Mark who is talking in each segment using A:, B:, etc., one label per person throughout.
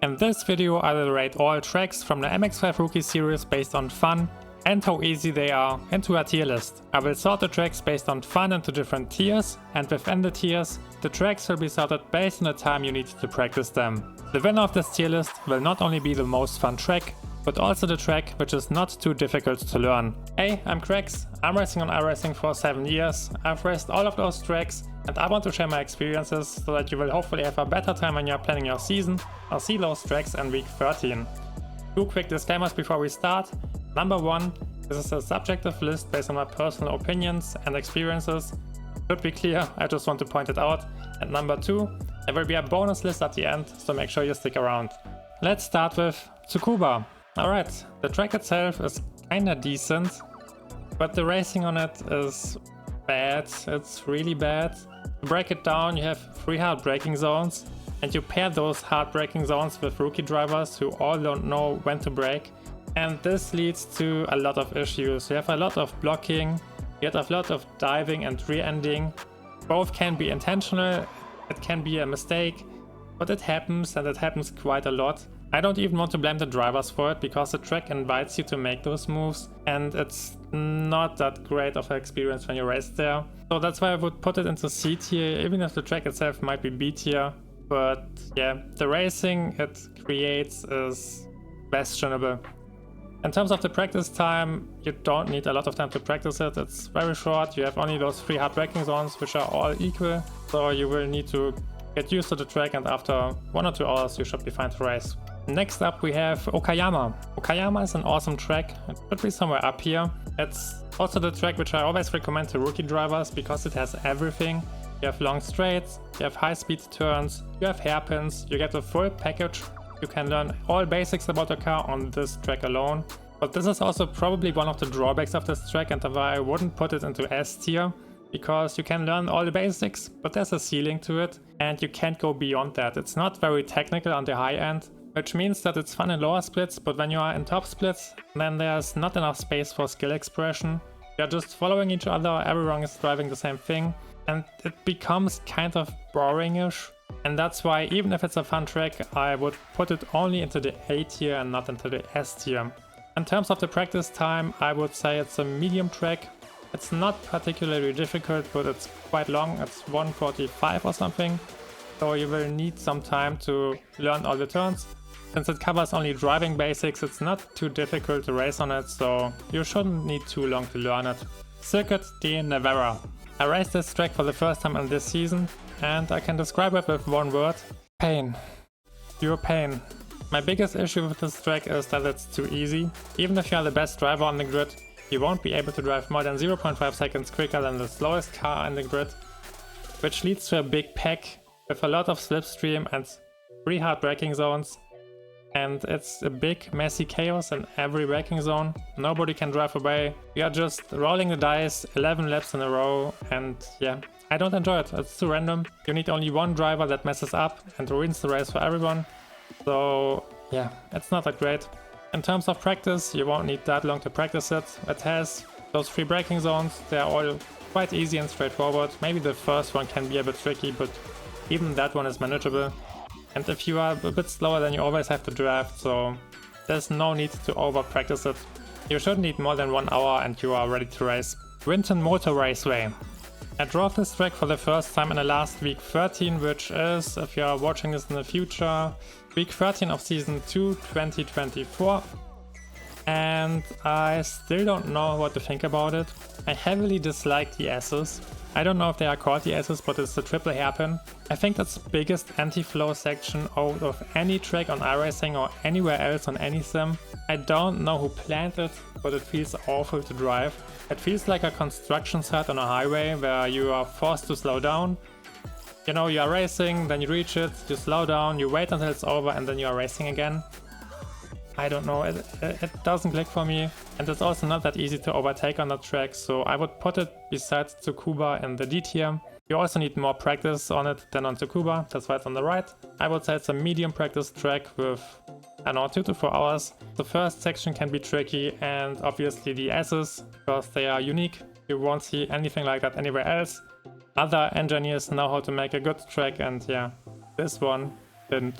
A: In this video I will rate all tracks from the MX5 Rookie Series based on fun and how easy they are into a tier list. I will sort the tracks based on fun into different tiers, and within the tiers, the tracks will be sorted based on the time you need to practice them. The winner of this tier list will not only be the most fun track, but also the track which is not too difficult to learn. Hey, I'm Crex, I'm racing on iRacing for 7 years, I've raced all of those tracks, and I want to share my experiences so that you will hopefully have a better time when you're planning your season or see those tracks in week 13. 2 quick disclaimers before we start. Number 1, this is a subjective list based on my personal opinions and experiences. Should be clear, I just want to point it out. And number 2, there will be a bonus list at the end, so make sure you stick around. Let's start with Tukuba. Alright, the track itself is kinda decent, but the racing on it is bad. It's really bad. To break it down, you have 3 hard braking zones, and you pair those hard braking zones with rookie drivers who all don't know when to brake. And this leads to a lot of issues. You have a lot of blocking, you have a lot of diving and rear-ending. Both can be intentional, it can be a mistake, but it happens, and it happens quite a lot. I don't even want to blame the drivers for it, because the track invites you to make those moves, and it's not that great of an experience when you race there. So that's why I would put it into C tier, even if the track itself might be B tier. But yeah, the racing it creates is questionable. In terms of the practice time, you don't need a lot of time to practice it. It's very short. You have only those 3 hard braking zones, which are all equal. So you will need to get used to the track, and after 1 or 2 hours you should be fine to race. Next up we have Okama. Okama is an awesome track. It should be somewhere up here. It's also the track which I always recommend to rookie drivers because it has everything. You have long straights, you have high speed turns, you have hairpins, you get the full package. You can learn all basics about a car on this track alone. But this is also probably one of the drawbacks of this track, and why I wouldn't put it into S tier. Because you can learn all the basics, but there's a ceiling to it, and you can't go beyond that. It's not very technical on the high end, which means that it's fun in lower splits, but when you are in top splits, then there's not enough space for skill expression. You're just following each other, everyone is driving the same thing, and it becomes kind of boring-ish. And that's why, even if it's a fun track, I would put it only into the A tier and not into the S tier. In terms of the practice time, I would say it's a medium track. It's not particularly difficult, but it's quite long. It's 1:45 or something. So you will need some time to learn all the turns. Since it covers only driving basics, it's not too difficult to race on it, so you shouldn't need too long to learn it. Circuit de Nevera. I raced this track for the first time in this season, and I can describe it with one word: pain. Pure pain. My biggest issue with this track is that it's too easy. Even if you are the best driver on the grid, you won't be able to drive more than 0.5 seconds quicker than the slowest car in the grid, which leads to a big pack with a lot of slipstream and 3 hard braking zones. And it's a big messy chaos in every braking zone. Nobody can drive away. You are just rolling the dice 11 laps in a row, and yeah, I don't enjoy it. It's too random. You need only one driver that messes up and ruins the race for everyone. So yeah, it's not that great. In terms of practice, you won't need that long to practice it. It has those 3 braking zones. They're all quite easy and straightforward. Maybe the first one can be a bit tricky, but even that one is manageable. And if you are a bit slower, then you always have to draft, so there's no need to over practice it. You should need more than 1 hour and you are ready to race. Winton Motor Raceway. I drove this track for the first time in the last week 13, which is, if you are watching this in the future, week 13 of season 2 2024. And I still don't know what to think about it. I heavily dislike the S's. I don't know if they are called the S's, but it's the triple hairpin. I think that's the biggest anti-flow section out of any track on iRacing or anywhere else on any sim. I don't know who planned it, but it feels awful to drive. It feels like a construction site on a highway where you are forced to slow down. You know, you are racing, then you reach it, you slow down, you wait until it's over, and then you are racing again. I don't know, it doesn't click for me, and it's also not that easy to overtake on that track, so I would put it besides Tukuba in the D tier. You also need more practice on it than on Tukuba, that's why it's on the right. I would say it's a medium practice track with, I don't know, 2 to 4 hours. The first section can be tricky, and obviously the S's, because they are unique. You won't see anything like that anywhere else. Other engineers know how to make a good track, and yeah, this one didn't.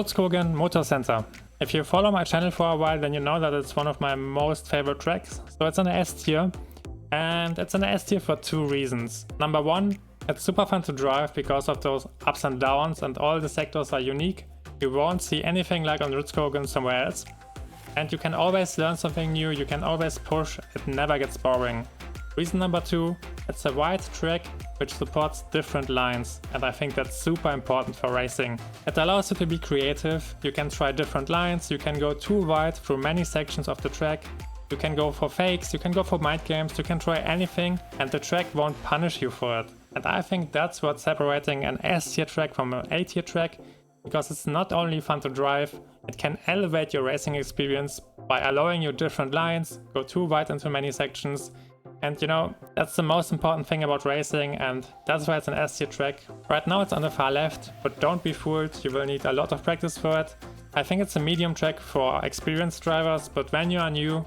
A: Kogan Motor Center. If you follow my channel for a while, then you know that it's one of my most favorite tracks. So it's an S tier, and it's an S tier for two reasons. Number one, it's super fun to drive because of those ups and downs, and all the sectors are unique. You won't see anything like on Kogan somewhere else. And you can always learn something new, you can always push, it never gets boring. Reason number two, it's a wide track which supports different lines, and I think that's super important for racing. It allows you to be creative, you can try different lines, you can go too wide through many sections of the track, you can go for fakes, you can go for mind games, you can try anything, and the track won't punish you for it. And I think that's what's separating an S tier track from an A tier track, because it's not only fun to drive, it can elevate your racing experience by allowing you different lines, go too wide into many sections. And you know, that's the most important thing about racing, and that's why it's an S tier track. Right now it's on the far left, but don't be fooled, you will need a lot of practice for it. I think it's a medium track for experienced drivers, but when you are new,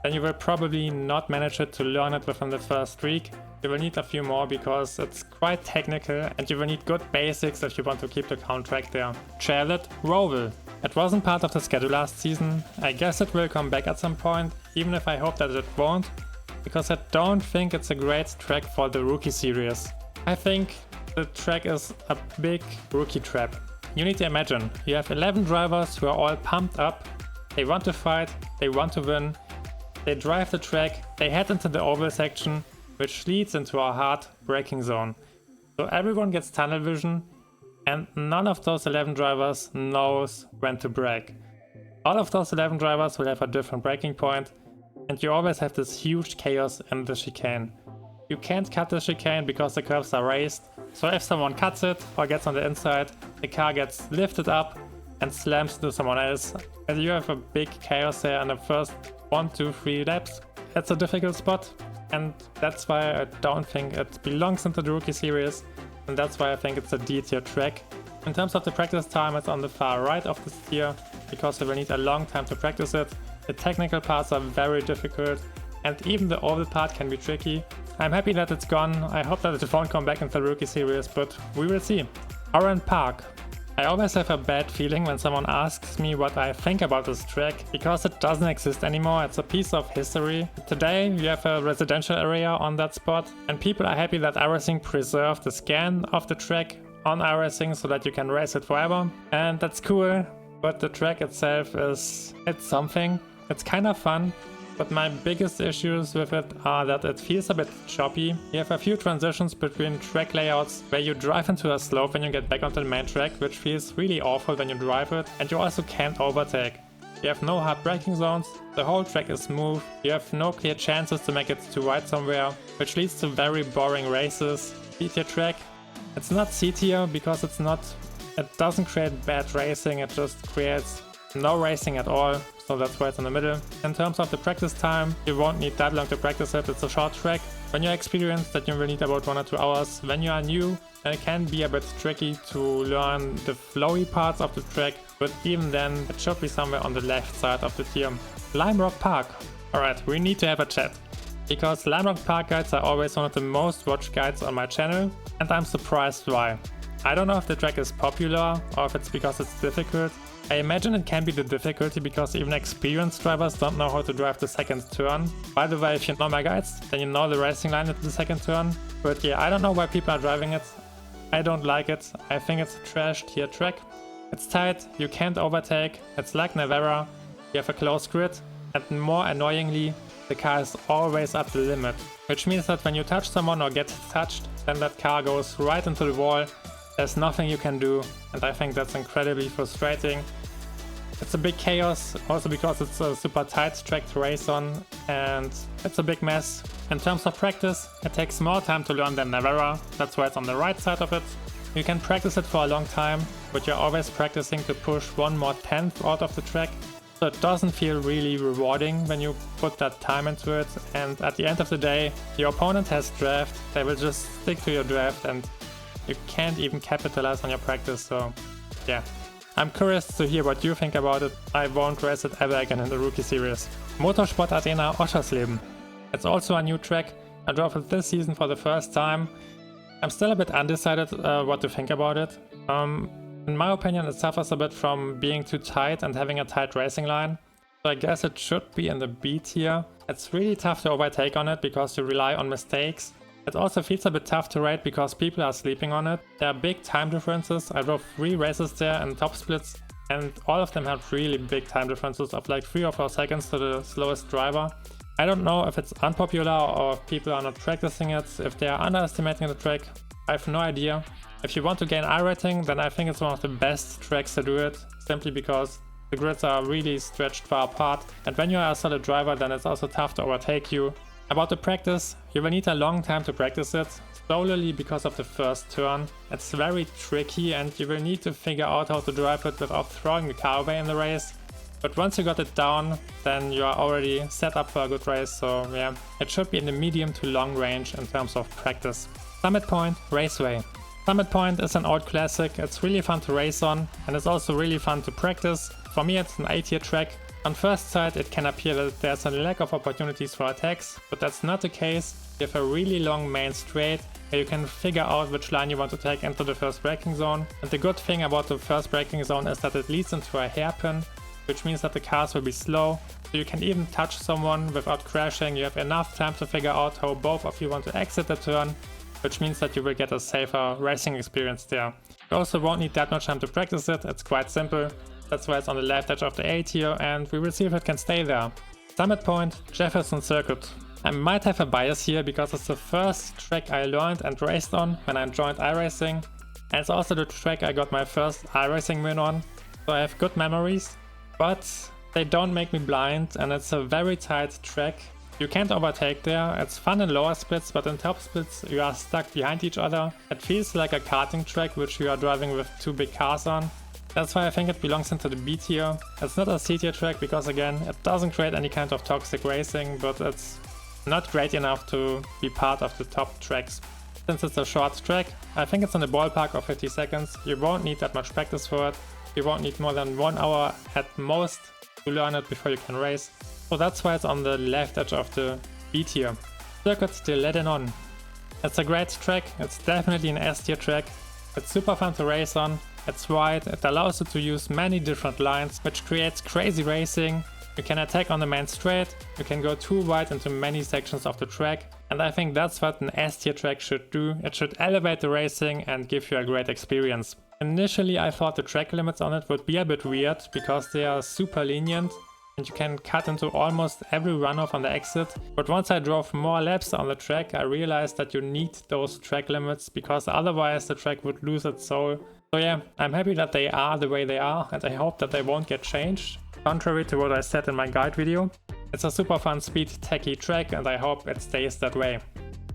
A: then you will probably not manage it to learn it within the first week. You will need a few more because it's quite technical, and you will need good basics if you want to keep the count track there. Charlotte Roval. It wasn't part of the schedule last season. I guess it will come back at some point, even if I hope that it won't, because I don't think it's a great track for the Rookie Series. I think the track is a big rookie trap. You need to imagine, you have 11 drivers who are all pumped up, they want to fight, they want to win, they drive the track, they head into the oval section, which leads into a hard braking zone. So everyone gets tunnel vision, and none of those 11 drivers knows when to brake. All of those 11 drivers will have a different braking point, and you always have this huge chaos in the chicane. You can't cut the chicane because the curves are raised, so if someone cuts it or gets on the inside, the car gets lifted up and slams into someone else, and you have a big chaos there in the first 1, 2, 3 laps. It's a difficult spot, and that's why I don't think it belongs into the Rookie Series, and that's why I think it's a D tier track. In terms of the practice time, it's on the far right of this tier, because you will need a long time to practice it. The technical parts are very difficult, and even the oval part can be tricky. I'm happy that it's gone, I hope that it won't come back into the Rookie Series, but we will see. Aron Park. I always have a bad feeling when someone asks me what I think about this track, because it doesn't exist anymore, it's a piece of history. Today we have a residential area on that spot, and people are happy that iRacing preserved the scan of the track on iRacing so that you can race it forever, and that's cool, but the track itself it's something. It's kind of fun, but my biggest issues with it are that it feels a bit choppy. You have a few transitions between track layouts where you drive into a slope when you get back onto the main track, which feels really awful when you drive it, and you also can't overtake. You have no hard braking zones, the whole track is smooth, you have no clear chances to make it too wide somewhere, which leads to very boring races. B tier track. It's not C tier because it doesn't create bad racing, it just creates no racing at all, so that's why it's in the middle. In terms of the practice time, you won't need that long to practice it, it's a short track. When you're experienced, that you will need about 1 or 2 hours. When you are new, then it can be a bit tricky to learn the flowy parts of the track, but even then, it should be somewhere on the left side of the tier. Lime Rock Park. Alright, we need to have a chat, because Lime Rock Park guides are always one of the most watched guides on my channel, and I'm surprised why. I don't know if the track is popular or if it's because it's difficult. I imagine it can be the difficulty because even experienced drivers don't know how to drive the second turn. By the way, if you know my guides, then you know the racing line at the second turn. But yeah, I don't know why people are driving it. I don't like it. I think it's a trash tier track. It's tight, you can't overtake, it's like Navarra, you have a close grid, and more annoyingly, the car is always at the limit. Which means that when you touch someone or get touched, then that car goes right into the wall. There's nothing you can do, and I think that's incredibly frustrating. It's a big chaos, also because it's a super tight track to race on, and it's a big mess. In terms of practice, it takes more time to learn than Navarra, that's why it's on the right side of it. You can practice it for a long time, but you're always practicing to push 1 more tenth out of the track, so it doesn't feel really rewarding when you put that time into it, and at the end of the day, your opponent has draft, they will just stick to your draft, and you can't even capitalize on your practice, so yeah. I'm curious to hear what you think about it. I won't race it ever again in the Rookie Series. Motorsport Arena Oschersleben. It's also a new track. I drove it this season for the first time. I'm still a bit undecided what to think about it. In my opinion, it suffers a bit from being too tight and having a tight racing line. So I guess it should be in the B tier. It's really tough to overtake on it because you rely on mistakes. It also feels a bit tough to rate because people are sleeping on it. There are big time differences. I drove 3 races there in top splits and all of them had really big time differences of like 3 or 4 seconds to the slowest driver. I don't know if it's unpopular or if people are not practicing it, if they are underestimating the track. I have no idea. If you want to gain iRacing, then I think it's one of the best tracks to do it, simply because the grids are really stretched far apart, and when you are a solid driver then it's also tough to overtake you. About the practice, you will need a long time to practice it, solely because of the first turn. It's very tricky and you will need to figure out how to drive it without throwing the car away in the race. But once you got it down, then you are already set up for a good race, so yeah, it should be in the medium to long range in terms of practice. Summit Point, Raceway. Summit Point is an old classic, it's really fun to race on and it's also really fun to practice. For me it's an A-tier track. On first sight it can appear that there's a lack of opportunities for attacks, but that's not the case. You have a really long main straight where you can figure out which line you want to take into the first braking zone. And the good thing about the first braking zone is that it leads into a hairpin, which means that the cars will be slow, so you can even touch someone without crashing. You have enough time to figure out how both of you want to exit the turn, which means that you will get a safer racing experience there. You also won't need that much time to practice it, it's quite simple. That's why it's on the left edge of the A tier and we will see if it can stay there. Summit Point, Jefferson Circuit. I might have a bias here because it's the first track I learned and raced on when I joined iRacing. And it's also the track I got my first iRacing win on. So I have good memories, but they don't make me blind and it's a very tight track. You can't overtake there, it's fun in lower splits, but in top splits you are stuck behind each other. It feels like a karting track which you are driving with 2 big cars on. That's why I think it belongs into the B tier. It's not a C tier track because again, it doesn't create any kind of toxic racing, but it's not great enough to be part of the top tracks. Since it's a short track, I think it's in the ballpark of 50 seconds. You won't need that much practice for it. You won't need more than 1 hour at most to learn it before you can race. So that's why it's on the left edge of the B tier. Circuit de Laguna. It's a great track, it's definitely an S tier track. It's super fun to race on, it's wide, it allows you to use many different lines, which creates crazy racing. You can attack on the main straight, you can go too wide into many sections of the track, and I think that's what an S tier track should do. It should elevate the racing and give you a great experience. Initially I thought the track limits on it would be a bit weird because they are super lenient and you can cut into almost every runoff on the exit. But once I drove more laps on the track, I realized that you need those track limits because otherwise the track would lose its soul. So yeah, I'm happy that they are the way they are and I hope that they won't get changed, contrary to what I said in my guide video. It's a super fun speed techie track and I hope it stays that way.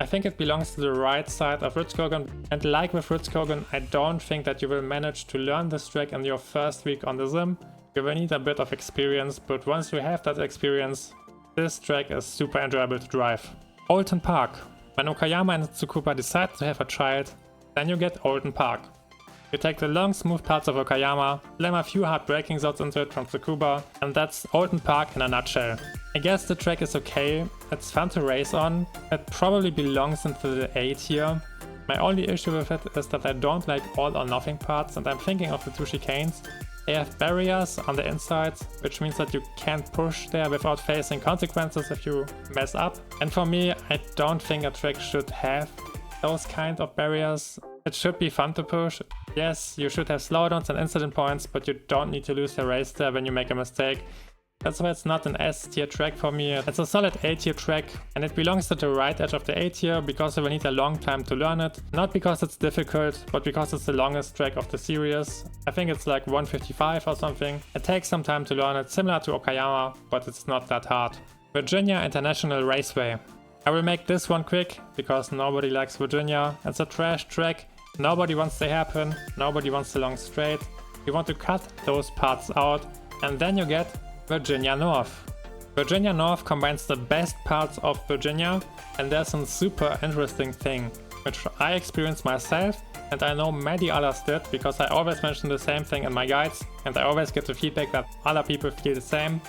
A: I think it belongs to the right side of Kogan, and like with Kogan, I don't think that you will manage to learn this track in your first week on the sim. You will need a bit of experience, but once you have that experience, this track is super enjoyable to drive. Olden Park. When Okama and Tukuba decide to have a child, then you get Olden Park. You take the long smooth parts of Okama, slam a few hard braking zones into it from Tukuba, and that's Olden Park in a nutshell. I guess the track is okay, it's fun to race on, it probably belongs into the A tier. My only issue with it is that I don't like all or nothing parts and I'm thinking of the 2 chicanes. They have barriers on the insides, which means that you can't push there without facing consequences if you mess up. And for me, I don't think a track should have those kind of barriers. It should be fun to push. Yes, you should have slowdowns and incident points, but you don't need to lose your race there when you make a mistake. That's why it's not an S tier track for me. It's a solid A tier track and it belongs to the right edge of the A tier because you will need a long time to learn it. Not because it's difficult, but because it's the longest track of the series. I think it's like 155 or something. It takes some time to learn it, similar to Okama, but it's not that hard. Virginia International Raceway. I will make this one quick because nobody likes Virginia. It's a trash track. Nobody wants the hairpin, nobody wants the long straight. You want to cut those parts out and then you get Virginia North. Virginia North combines the best parts of Virginia and there's some super interesting thing, which I experienced myself and I know many others did because I always mention the same thing in my guides and I always get the feedback that other people feel the same.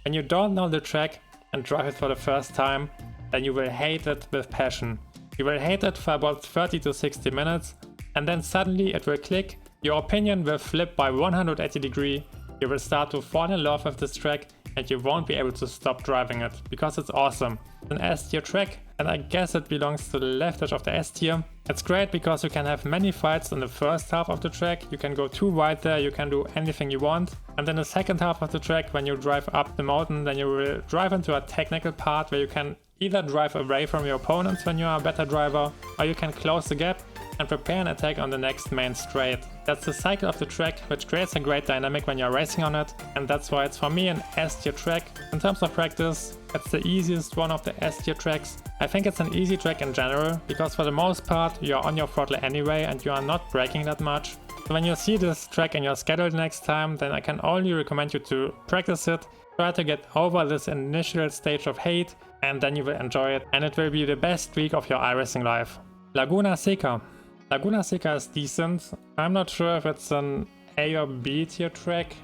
A: When you don't know the track and drive it for the first time, then you will hate it with passion. You will hate it for about 30 to 60 minutes and then suddenly it will click. Your opinion will flip by 180 degrees. You will start to fall in love with this track and you won't be able to stop driving it because it's awesome. It's an S tier track and I guess it belongs to the left edge of the S tier. It's great because you can have many fights in the first half of the track, you can go too wide there, you can do anything you want. And in the second half of the track, when you drive up the mountain, then you will drive into a technical part where you can either drive away from your opponents when you are a better driver, or you can close the gap and prepare an attack on the next main straight. That's the cycle of the track, which creates a great dynamic when you're racing on it, and that's why it's for me an S tier track. In terms of practice, it's the easiest one of the S tier tracks. I think it's an easy track in general, because for the most part you're on your throttle anyway and you are not braking that much. So when you see this track in your schedule next time, then I can only recommend you to practice it, try to get over this initial stage of hate, and then you will enjoy it, and it will be the best week of your iRacing life. Laguna Seca. Laguna Seca is decent. I'm not sure if it's an A or B tier track.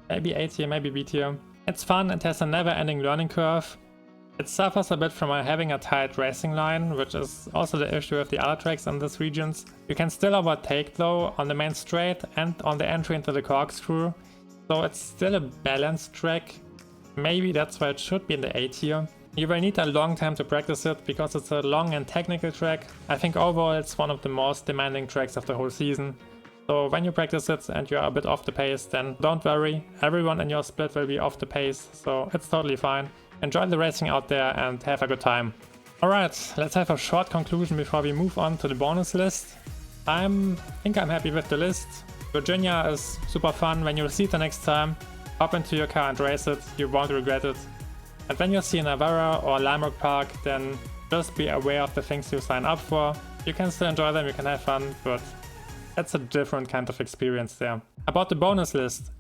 A: Maybe A tier, maybe B tier. It's fun, it has a never-ending learning curve. It suffers a bit from having a tight racing line, which is also the issue with the other tracks in these regions. You can still overtake though on the main straight and on the entry into the corkscrew. So it's still a balanced track. Maybe that's why it should be in the A tier. You will need a long time to practice it because it's a long and technical track. I think overall it's one of the most demanding tracks of the whole season. So when you practice it and you are a bit off the pace, then don't worry, everyone in your split will be off the pace, so it's totally fine. Enjoy the racing out there and have a good time. Alright, let's have a short conclusion before we move on to the bonus list. I think I'm happy with the list. Virginia is super fun. When you see it the next time, hop into your car and race it, you won't regret it. And when you see Navarra or Olden Park, then just be aware of the things you sign up for. You can still enjoy them, you can have fun, but it's a different kind of experience there. About the bonus list.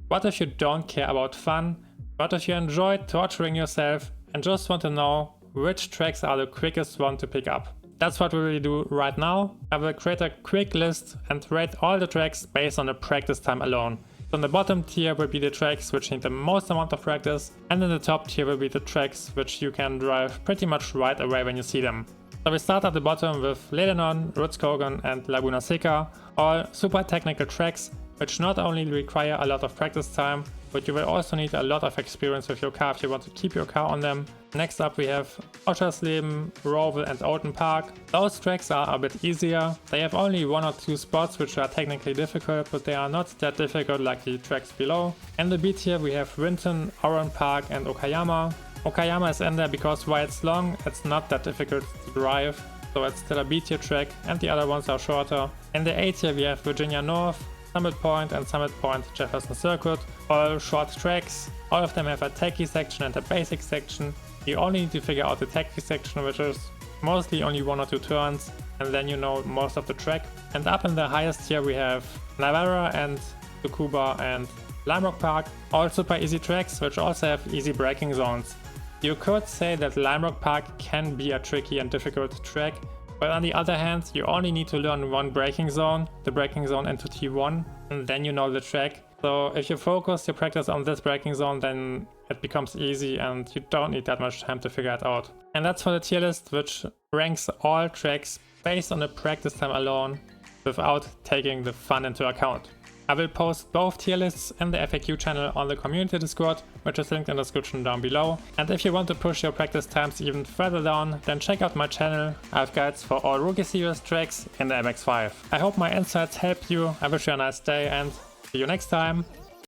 A: What if you don't care about fun? What if you enjoy torturing yourself and just want to know which tracks are the quickest one to pick up? That's what we will do right now. I will create a quick list and rate all the tracks based on the practice time alone. So in the bottom tier will be the tracks which need the most amount of practice, and in the top tier will be the tracks which you can drive pretty much right away when you see them. So we start at the bottom with Lebanon, Kogan and Laguna Seca, all super technical tracks which not only require a lot of practice time, but you will also need a lot of experience with your car if you want to keep your car on them. Next up we have Oschersleben, Roval and Olden Park. Those tracks are a bit easier. They have only 1 or 2 spots which are technically difficult, but they are not that difficult like the tracks below. In the B tier we have Winton, Aron Park and Okama. Okama is in there because while it's long, it's not that difficult to drive, so it's still a B tier track and the other ones are shorter. In the A tier we have Virginia North, Summit Point and Summit Point Jefferson Circuit, all short tracks. All of them have a techie section and a basic section. You only need to figure out the techie section, which is mostly only 1 or 2 turns, and then you know most of the track. And up in the highest tier we have Navarra and Tukuba and Olden Park, all super easy tracks which also have easy braking zones. You could say that Olden Park can be a tricky and difficult track, but on the other hand, you only need to learn one braking zone, the braking zone into T1, and then you know the track. So if you focus your practice on this braking zone, then it becomes easy and you don't need that much time to figure it out. And that's for the tier list, which ranks all tracks based on the practice time alone, without taking the fun into account. I will post both tier lists in the FAQ channel on the community Discord, which is linked in the description down below. And if you want to push your practice times even further down, then check out my channel. I have guides for all Rookie Series tracks in the MX5. I hope my insights helped you. I wish you a nice day and see you next time.